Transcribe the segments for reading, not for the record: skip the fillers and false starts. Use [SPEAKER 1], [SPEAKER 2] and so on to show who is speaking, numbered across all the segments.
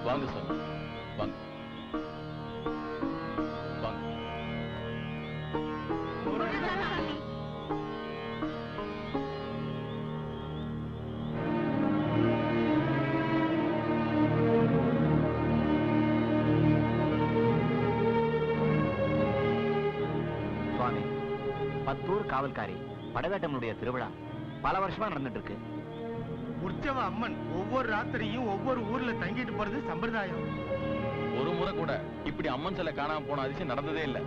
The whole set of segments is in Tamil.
[SPEAKER 1] வாங்க சார், வாங்க வாங்க.
[SPEAKER 2] சுவாமி, பத்தூர் காவல்காரி படவேட்டனுடைய திருவிழா பல வருஷமா நடந்துட்டு இருக்கு.
[SPEAKER 3] உற்சவ அம்மன் ஒவ்வொரு ராத்திரியும் ஒவ்வொரு ஊர்ல தங்கிட்டு போறது சம்பிரதாயம்.
[SPEAKER 1] ஒரு முறை கூட இப்படி அம்மன் சிலை காணாம போன அதிசயம் நடந்ததே இல்ல.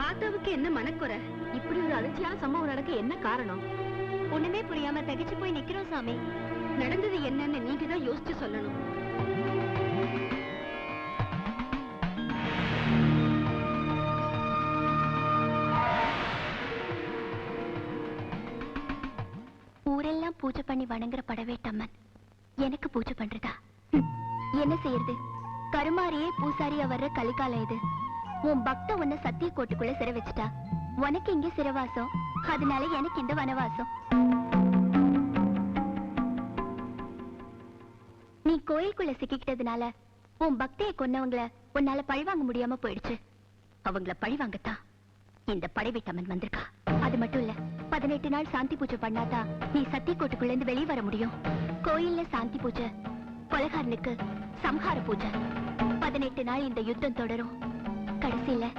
[SPEAKER 4] ஆத்தாவுக்கு என்ன மனக்குறை? இப்படி ஒரு அதிர்ச்சியான சம்பவம் நடக்க என்ன காரணம்? ஒண்ணுமே புரியாம தகிச்சு போய் நிக்கிறோம் சாமி. நடந்தது என்னன்னு நீங்க தான் யோசிச்சு சொல்லணும்.
[SPEAKER 5] ஊரெல்லாம் பூஜை பண்ணி வணங்குற படவேட்டம்மன் எனக்கு பூஜை பண்றதா? என்ன செய்யறது? கருமாரியே பூசாரியா வர்ற கலிகாலம் இது. உன் பக்த உன்னை சத்திய கோட்டுக்குள்ள சிறை வச்சுட்டா. உனக்கு இங்க சிறைவாசம், அதனால எனக்கு இந்த வனவாசம். நீ கோயிலுக்குள்ள சிக்கிக்கிட்டதுனால உன் பக்தியை கொன்னவங்களை உன்னால பழிவாங்க முடியாம போயிடுச்சு. அவங்கள பழிவாங்கத்தான் இந்த படவேட்டம்மன் வந்திருக்கா. அது மட்டும் இல்ல, 18 நாள் சாந்தி பூஜை பண்ணாதான் நீ சத்திய கோட்டுக்குள்ள இருந்து வெளியே வர முடியும். கோயில்ல சாந்தி பூஜை, கொலகாரனுக்கு சம்ஹார பூஜை. 18 நாள் இந்த யுத்தம் தொடரும். கடைசியில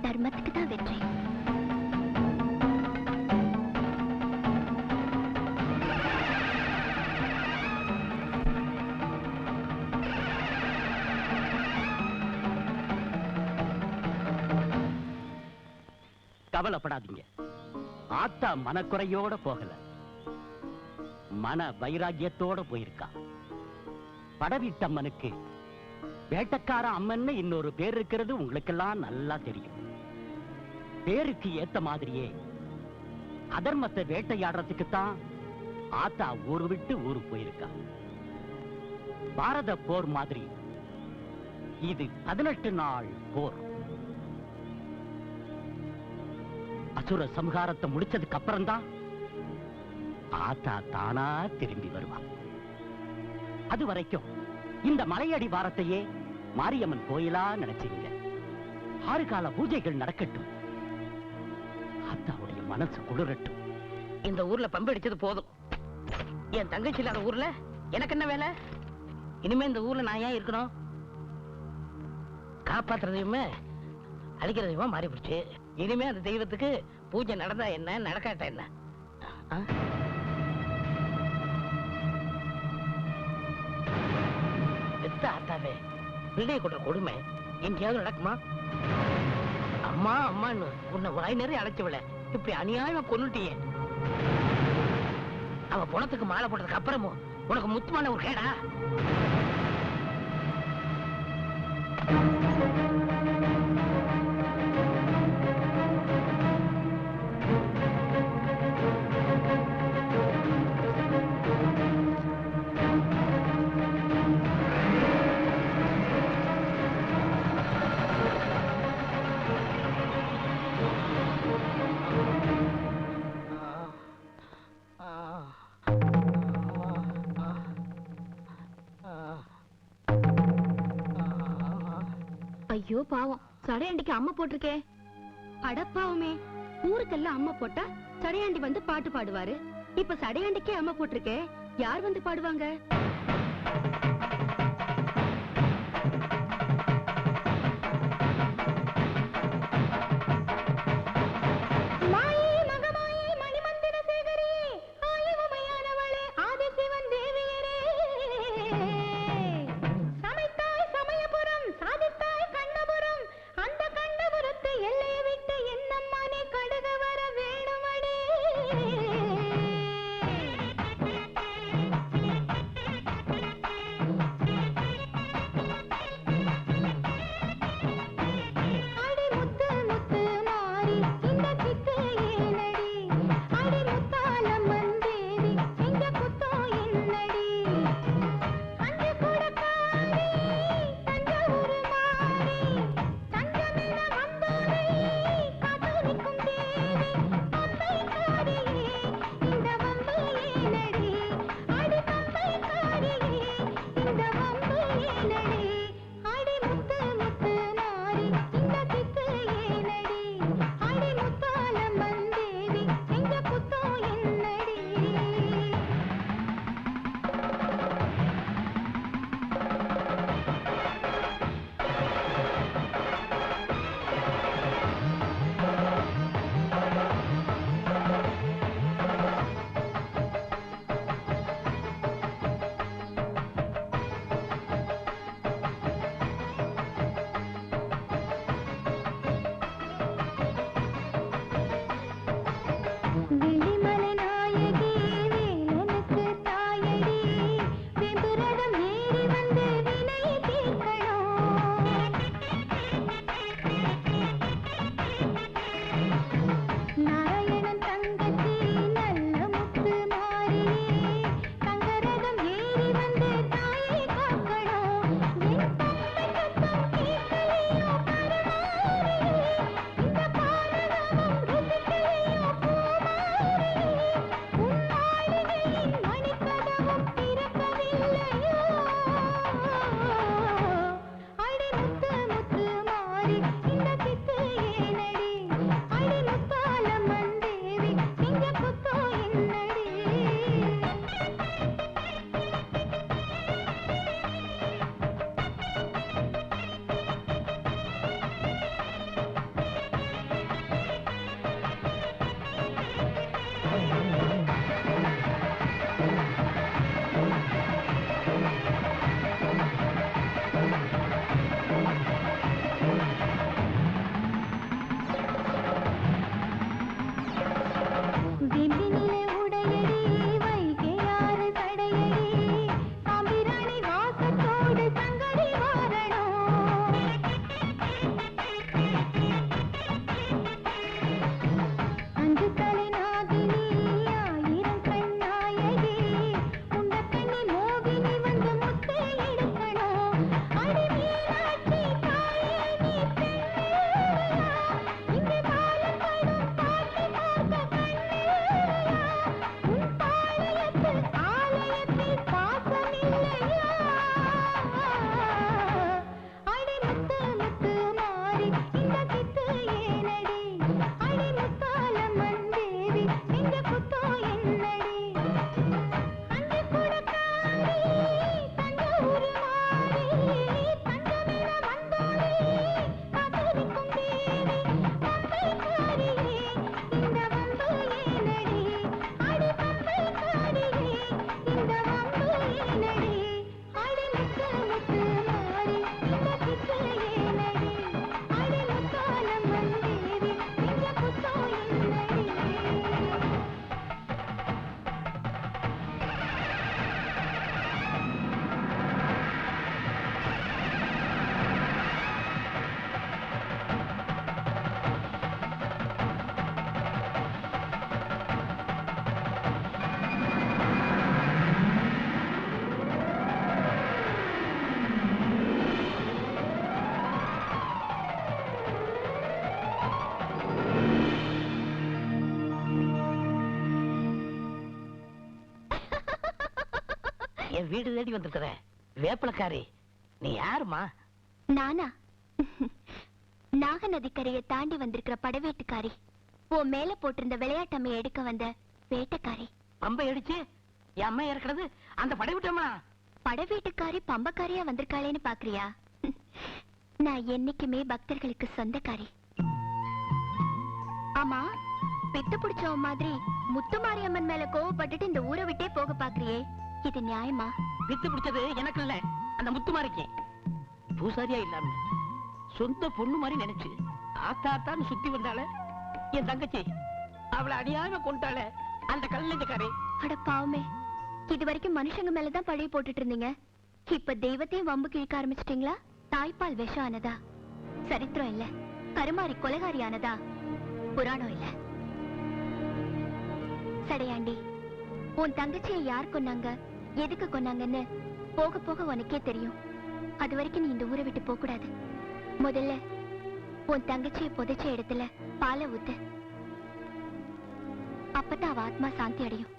[SPEAKER 5] தர்மத்துக்கு தான் வெற்றி.
[SPEAKER 6] கவலைப்படாதீங்க, ஆத்தா மனக்குறையோட போகல, மன வைராக்கியத்தோட போயிருக்கா. படவீட்டம்மனுக்கு வேட்டக்கார அம்மன்னு இன்னொரு பேர் இருக்கிறது உங்களுக்கெல்லாம் நல்லா தெரியும். பேருக்கு ஏத்த மாதிரியே அதர்மத்தை வேட்டையாடுறதுக்குத்தான் ஆத்தா ஊரு விட்டு ஊரு போயிருக்கா. பாரத போர் மாதிரி இது 18 நாள் போர். அசுர சம்ஹாரத்தை முடிச்சதுக்கு அப்புறம் தான் ஆத்தா தானா திரும்பி வருவா. அது வரைக்கும் இந்த மலையடி வாரத்தையே மாரியம்மன் கோயிலா நினைச்சீங்க. 6 கால பூஜைகள் நடக்கட்டும், ஆத்தாவுடைய மனசு குளிரட்டும்.
[SPEAKER 7] இந்த ஊர்ல பம்பு அடிச்சது போதும். என் தங்கச்சி இல்லாத ஊர்ல எனக்கு என்ன வேலை? இனிமே இந்த ஊர்ல நான் ஏன் இருக்கணும்? காப்பாத்துறதையுமே அழிக்கிறதையுமா மாறி போச்சு. இனிமே அந்த தெய்வத்துக்கு பூஜை நடந்தா என்ன, நடக்காட்டா என்ன? பெத்த ஆத்தாவே பிள்ளைய கொண்ட கொடுமை எங்கேயாவது நடக்குமா? அம்மா அம்மான்னு உன்னை வாய் நிறைய அழைச்சவள இப்படி அநியாயமா கொன்னுட்டியே. அவ பணத்துக்கு மாலை போட்டதுக்கு அப்புறமும் உனக்கு முத்துமான ஒரு கேடா?
[SPEAKER 4] ஐயோ பாவம், சடையாண்டிக்கு அம்மா போட்டிருக்கே. அடப்பாவமே, ஊருக்கெல்லாம் அம்மா போட்டா சடையாண்டி வந்து பாட்டு பாடுவாரு. இப்ப சடையாண்டிக்கே அம்மா போட்டிருக்கே, யார் வந்து பாடுவாங்க?
[SPEAKER 7] என் வீடு தேடி வந்திருக்கிற வேப்பலக்காரி நீ யாருமா?
[SPEAKER 5] நானா? நாக நதிக்கரையை தாண்டி வந்திருக்கிற படவேட்டுக்காரி. உன் மேல போட்டிருந்த விளையாட்டம்மையை எடுக்க வந்த வேட்டக்காரி.
[SPEAKER 7] பம்பை அடிச்சு என் அம்மா இறக்குறது அந்த படைவிட்டோமா?
[SPEAKER 5] படவேட்டுக்காரி பம்பக்காரியா வந்திருக்காளேன்னு பாக்குறியா? நான் என்னைக்குமே பக்தர்களுக்கு சொந்தக்காரி. ஆமா, பித்து பிடிச்சவ மாதிரி முத்துமாரியம்மன் மேல கோவப்பட்டுட்டு இந்த ஊரை விட்டே போக பாக்குறியே, இது நியாயமா?
[SPEAKER 7] வித்து பிடிச்சது எனக்கு இல்ல, அந்த முத்துமாரிக்கு. பூசாரியா இல்லாம சொந்த பொண்ணு மாதிரி நினைச்சு ஆத்தாத்தான்னு சுத்தி வந்தால என் தங்கச்சி. அவளை அநியாயமா கொண்டால அந்த கல்லஞ்சக்காரி.
[SPEAKER 5] அட பாவமே, இது வரைக்கும் மனுஷங்க மேலதான் பழைய போட்டுட்டு இருந்தீங்க. இப்ப தெய்வத்தையும் வம்பு கிழக்க ஆரம்பிச்சிட்டீங்களா? தாய்ப்பால் விஷம் ஆனதா சரித்திரம் இல்ல, கருமாரி கொலைகாரி ஆனதா புராணம் இல்ல. சடையாண்டி, உன் தங்கச்சியை யார் கொன்னாங்க, எதுக்கு கொன்னாங்கன்னு போக போக உனக்கே தெரியும். அது வரைக்கும் நீ இந்த ஊரை விட்டு போக கூடாது. முதல்ல உன் தங்கச்சியை புதைச்ச இடத்துல பாலை ஊத்து. அப்பதான் அவ ஆத்மா சாந்தி அடையும்.